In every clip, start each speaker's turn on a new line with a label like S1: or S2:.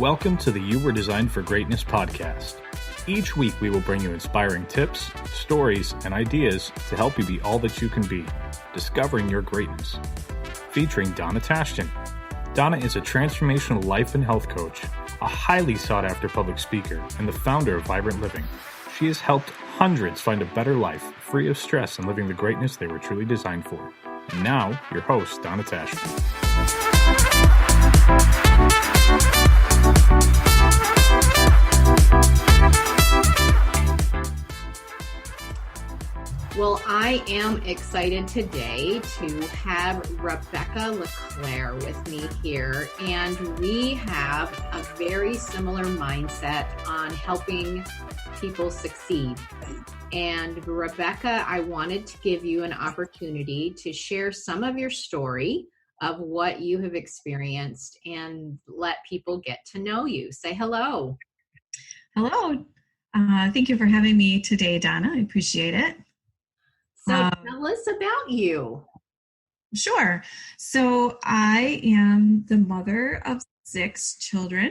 S1: Welcome to the You Were Designed for Greatness podcast. Each week we will bring you inspiring tips, stories, and ideas to help you be all that you can be, discovering your greatness. Featuring Donna. Donna is a transformational life and health coach, a highly sought-after public speaker, and the founder of Vibrant Living. She has helped hundreds find a better life, free of stress and living the greatness they were truly designed for. And now, your host, Donna.
S2: Well, I am excited today to have Rebecca LeClaire with me here, and we have a very similar mindset on helping people succeed. And Rebecca, I wanted to give you an opportunity to share some of your story of what you have experienced and let people get to know you. Say hello.
S3: Hello. Thank you for having me today, Donna. I appreciate it.
S2: So tell us about you.
S3: Sure. So I am the mother of 6 children.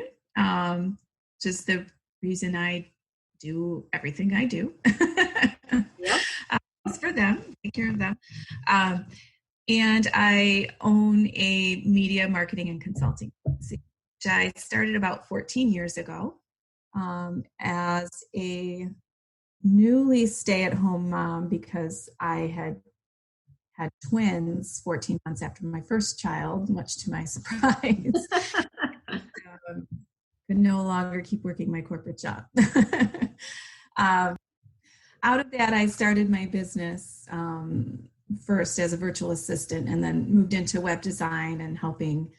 S3: Just the reason I do everything I do.
S2: Yep.
S3: It's for them, take care of them. And I own a media marketing and consulting agency, which I started about 14 years ago as a newly stay-at-home mom because I had twins 14 months after my first child, much to my surprise. Could no longer keep working my corporate job. Out of that, I started my business first as a virtual assistant and then moved into web design and helping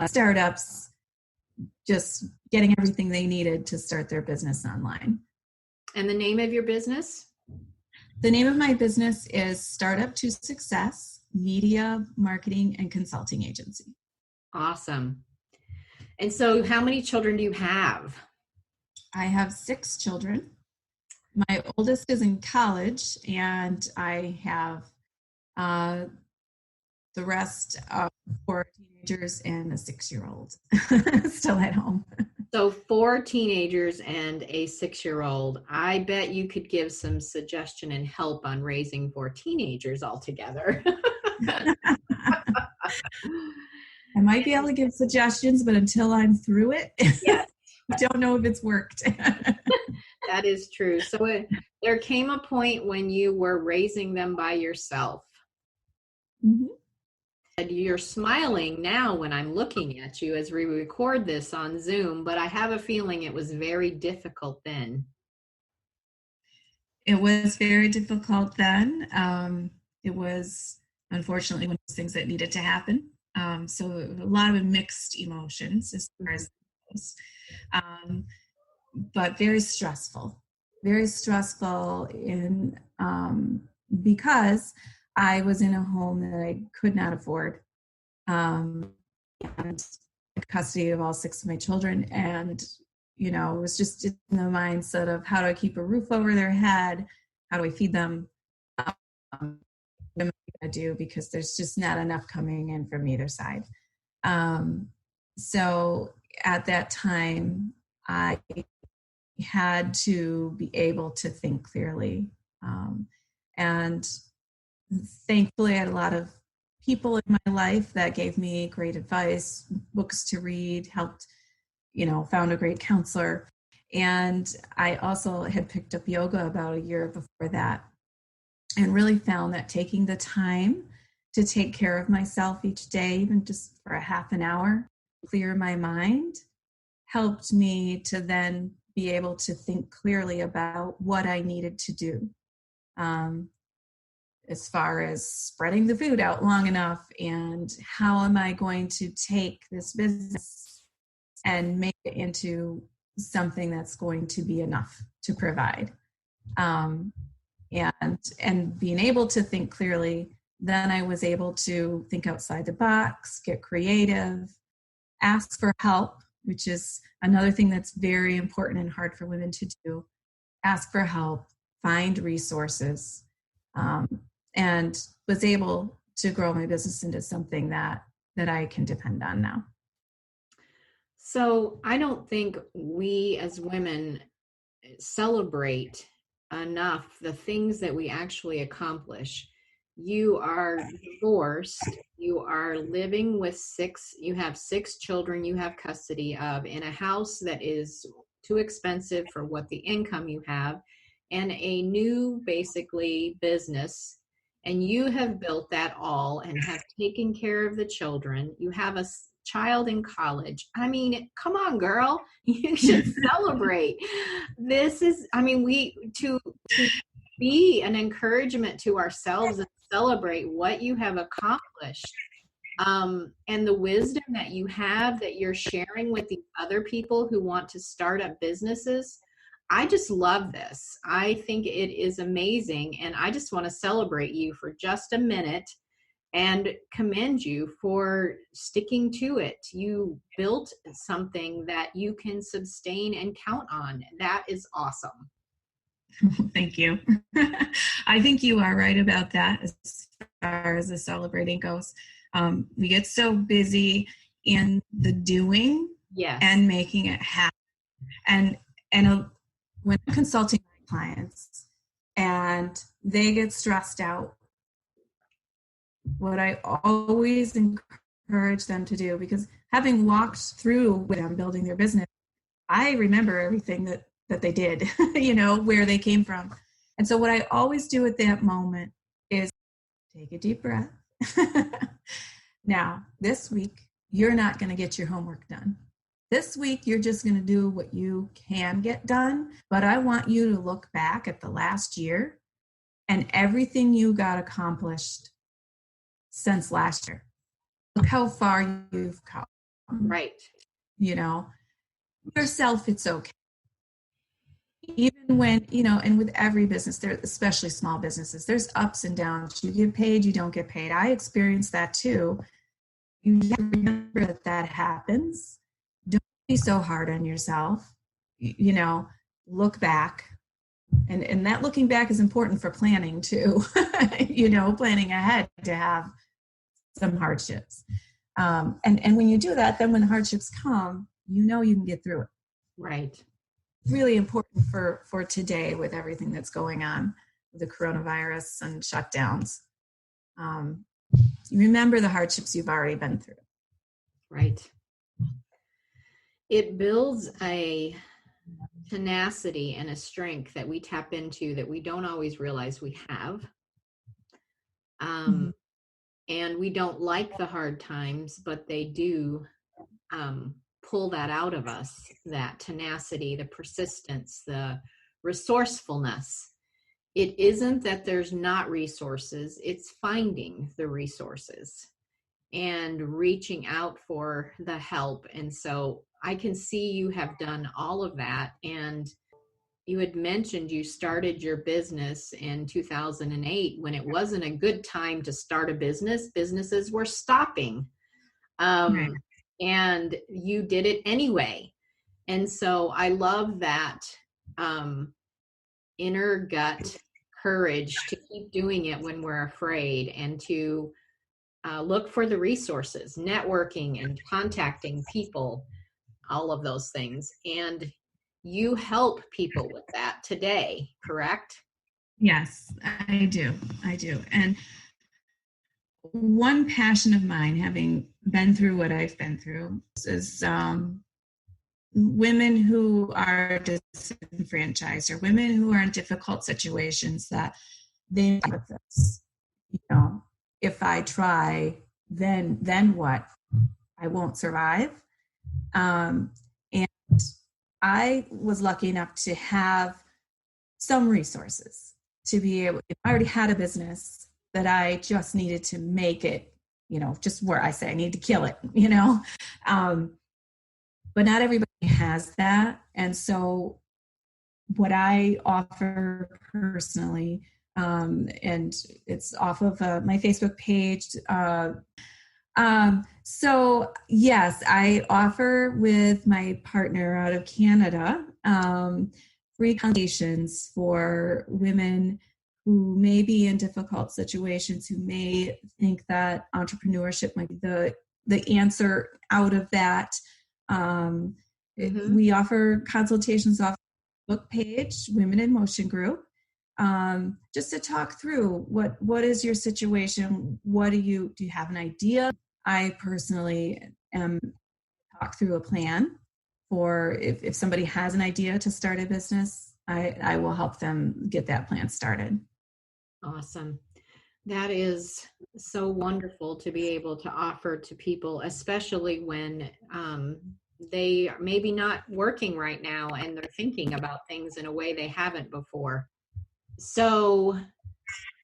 S3: startups just getting everything they needed to start their business online.
S2: And the name of your business?
S3: The name of my business is Startup to Success Media Marketing and Consulting Agency.
S2: Awesome. And so how many children do you have?
S3: I have 6 children. My oldest is in college, and I have the rest of 4 teenagers and a 6-year-old still at home.
S2: So 4 teenagers and a 6-year-old. I bet you could give some suggestion and help on raising 4 teenagers altogether.
S3: I might be able to give suggestions, but until I'm through it, yes. I don't know if it's worked.
S2: That is true. So there came a point when you were raising them by yourself.
S3: Mm-hmm.
S2: And you're smiling now when I'm looking at you as we record this on Zoom, but I have a feeling it was very difficult then.
S3: It was very difficult then. It was, unfortunately, one of those things that needed to happen. So a lot of mixed emotions as far as those. But very stressful in because I was in a home that I could not afford, and the custody of all 6 of my children. And, it was just in the mindset of how do I keep a roof over their head? How do I feed them? What am I going to do? Because there's just not enough coming in from either side. So at that time, I had to be able to think clearly. And thankfully, I had a lot of people in my life that gave me great advice, books to read, helped, found a great counselor. And I also had picked up yoga about a year before that and really found that taking the time to take care of myself each day, even just for a half an hour, clear my mind, helped me to then be able to think clearly about what I needed to do. As far as spreading the food out long enough and how am I going to take this business and make it into something that's going to be enough to provide. And being able to think clearly, then I was able to think outside the box, get creative, ask for help, which is another thing that's very important and hard for women to do. Ask for help, find resources, and was able to grow my business into something that I can depend on now.
S2: So I don't think we as women celebrate enough the things that we actually accomplish. You are divorced, you are living with you have 6 children you have custody of in a house that is too expensive for what the income you have, and a new basically business. And you have built that all and have taken care of the children. You have a child in college. I mean, come on, girl. You should celebrate. This is, I mean, to be an encouragement to ourselves and celebrate what you have accomplished, and the wisdom that you have that you're sharing with the other people who want to start up businesses. I just love this. I think it is amazing. And I just want to celebrate you for just a minute and commend you for sticking to it. You built something that you can sustain and count on. That is awesome.
S3: Thank you. I think you are right about that as far as the celebrating goes. We get so busy in the doing,
S2: yes,
S3: and making it happen. And when I'm consulting my clients and they get stressed out, what I always encourage them to do, because having walked through with them building their business, I remember everything that they did, where they came from. And so what I always do at that moment is take a deep breath. Now, this week, you're not going to get your homework done. This week, you're just going to do what you can get done. But I want you to look back at the last year and everything you got accomplished since last year. Look how far you've come.
S2: Right.
S3: Yourself, it's okay. Even when, and with every business, there, especially small businesses, there's ups and downs. You get paid, you don't get paid. I experienced that too. You have to remember that happens. Don't be so hard on yourself. Look back. And that looking back is important for planning too. Planning ahead to have some hardships. And when you do that, then when the hardships come, you can get through it.
S2: Right.
S3: Really important for today with everything that's going on with the coronavirus and shutdowns. You remember the hardships you've already been through.
S2: Right. It builds a tenacity and a strength that we tap into that we don't always realize we have. And we don't like the hard times, but they do pull that out of us, that tenacity, the persistence, the resourcefulness. It isn't that there's not resources, it's finding the resources and reaching out for the help. And so I can see you have done all of that. And you had mentioned you started your business in 2008 when it wasn't a good time to start a business. Businesses were stopping.
S3: Right.
S2: And you did it anyway. And so I love that inner gut courage to keep doing it when we're afraid, and to look for the resources, networking and contacting people, all of those things. And you help people with that today, correct?
S3: Yes, I do. And one passion of mine, having been through what I've been through, is women who are disenfranchised, or women who are in difficult situations that they with this. If I try, then what? I won't survive. And I was lucky enough to have some resources to be able. I already had a business that I just needed to make it, just where I say I need to kill it, but not everybody has that. And so what I offer personally, and it's off of my Facebook page. So yes, I offer with my partner out of Canada, free consultations for women who may be in difficult situations, who may think that entrepreneurship might be the answer out of that. We offer consultations off the book page, Women in Motion Group, just to talk through what is your situation? Do you have an idea? I personally talk through a plan for if somebody has an idea to start a business, I will help them get that plan started.
S2: Awesome. That is so wonderful to be able to offer to people, especially when they are maybe not working right now and they're thinking about things in a way they haven't before. So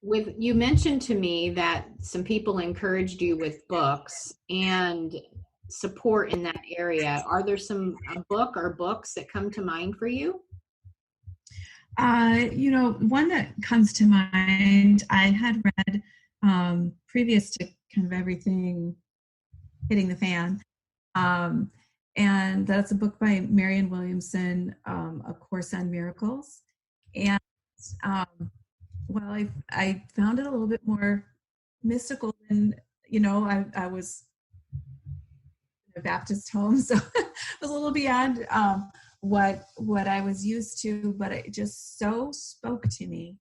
S2: you mentioned to me that some people encouraged you with books and support in that area. Are there a book or books that come to mind for you?
S3: One that comes to mind, I had read previous to kind of everything hitting the fan. And that's a book by Marianne Williamson, A Course on Miracles. And I found it a little bit more mystical than, I was in a Baptist home, so it was a little beyond what I was used to, but it just so spoke to me.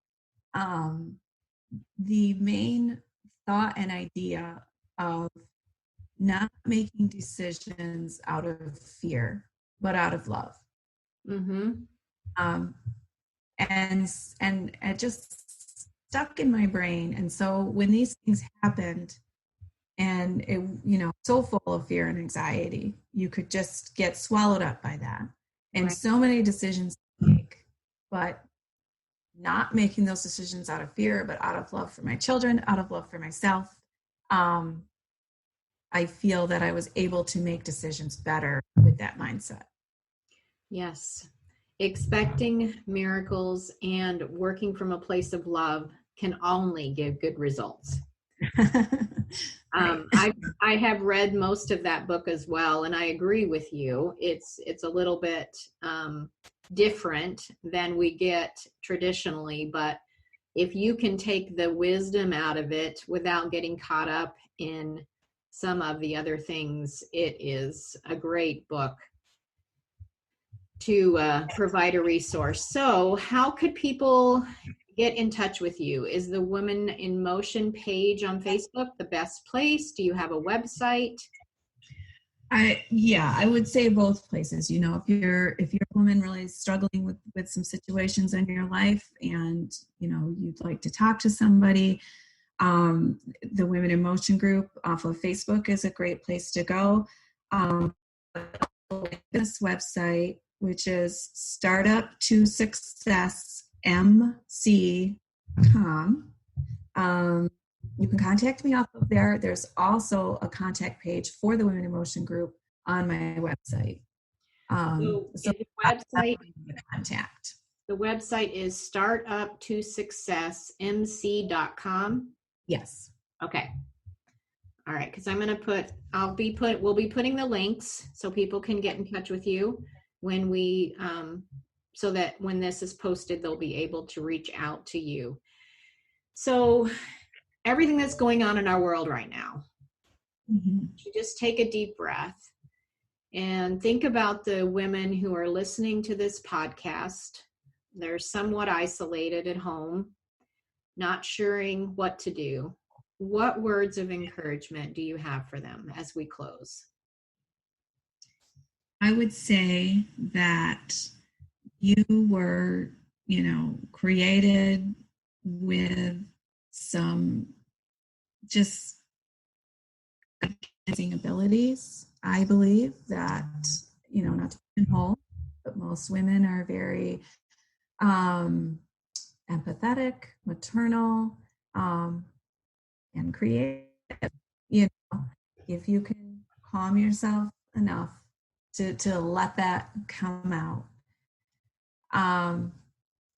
S3: The main thought and idea of not making decisions out of fear, but out of love.
S2: Mm-hmm.
S3: And it just stuck in my brain. And so when these things happened, and it, so full of fear and anxiety, you could just get swallowed up by that. And
S2: right.
S3: So many decisions to make, but not making those decisions out of fear, but out of love for my children, out of love for myself. I feel that I was able to make decisions better with that mindset.
S2: Yes. Expecting miracles and working from a place of love can only give good results. I have read most of that book as well, and I agree with you. It's a little bit different than we get traditionally, but if you can take the wisdom out of it without getting caught up in some of the other things, it is a great book to provide a resource. So how could people get in touch with you? Is the Women in Motion page on Facebook the best place? Do you have a website?
S3: I would say both places. If you're a woman really struggling with some situations in your life and, you'd like to talk to somebody, the Women in Motion group off of Facebook is a great place to go. This website, which is startup2successmc.com. You can contact me off of there. There's also a contact page for the Women in Motion group on my website.
S2: So the website is startup2successmc.com.
S3: Yes.
S2: Okay. All right. Because we'll be putting the links so people can get in touch with you when we, so that when this is posted, they'll be able to reach out to you. So everything that's going on in our world right now, you just take a deep breath and think about the women who are listening to this podcast. They're somewhat isolated at home, not sure what to do. What words of encouragement do you have for them as we close?
S3: I would say that you were, created with some just amazing abilities. I believe that, not to pinhole, but most women are very empathetic, maternal, and creative. If you can calm yourself enough to let that come out.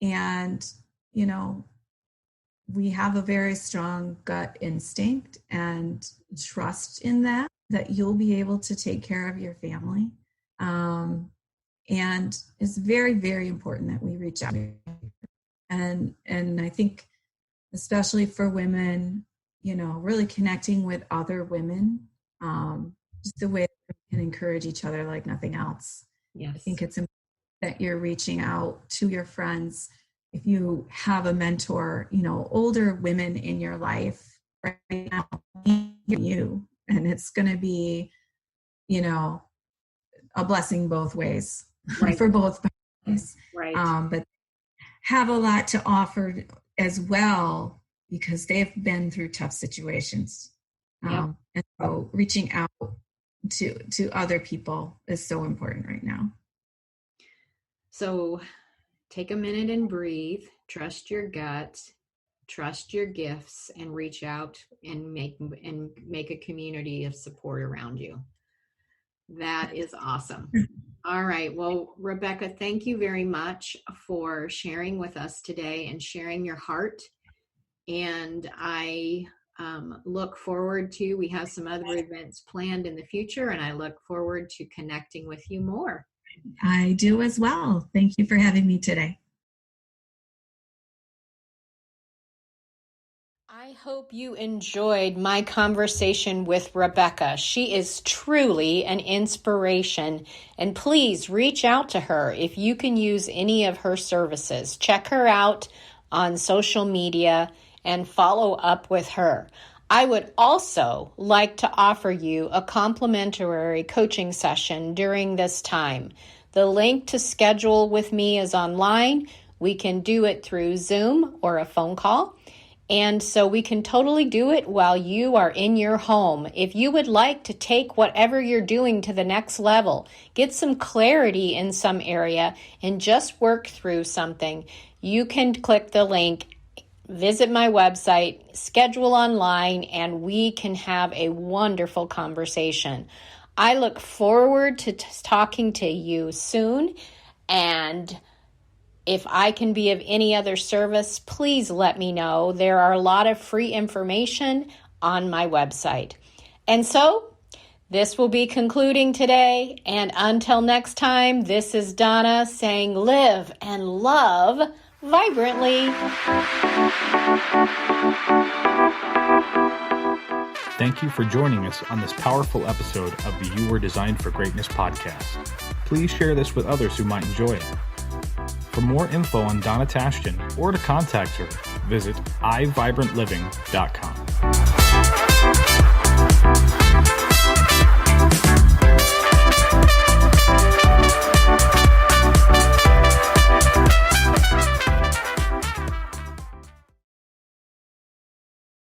S3: And, we have a very strong gut instinct and trust in that you'll be able to take care of your family. And it's very, very important that we reach out. And I think, especially for women, really connecting with other women, just the way we and encourage each other like nothing else.
S2: Yes.
S3: I think it's important that you're reaching out to your friends. If you have a mentor, older women in your life right now, you, and it's going to be, a blessing both ways, right, for both parties.
S2: Right.
S3: But have a lot to offer as well, because they've been through tough situations.
S2: Yep.
S3: And so reaching out to other people is so important right now.
S2: So take a minute and breathe, trust your gut, trust your gifts, and reach out and make a community of support around you. That is awesome. All right. Well, Rebecca, thank you very much for sharing with us today and sharing your heart. And I look forward to, we have some other events planned in the future, and I look forward to connecting with you more.
S3: I do as well. Thank you for having me today.
S2: I hope you enjoyed my conversation with Rebecca. She is truly an inspiration, and please reach out to her if you can use any of her services. Check her out on social media and follow up with her. I would also like to offer you a complimentary coaching session during this time. The link to schedule with me is online. We can do it through Zoom or a phone call. And so we can totally do it while you are in your home. If you would like to take whatever you're doing to the next level, get some clarity in some area, and just work through something, you can click the link, visit my website, schedule online, and we can have a wonderful conversation. I look forward to talking to you soon, and if I can be of any other service, please let me know. There are a lot of free information on my website. And so, this will be concluding today, and until next time, this is Donna saying live and love vibrantly.
S1: Thank you for joining us on this powerful episode of the You Were Designed for Greatness podcast. Please share this with others who might enjoy it. For more info on Donna Tashton or to contact her, visit iVibrantLiving.com.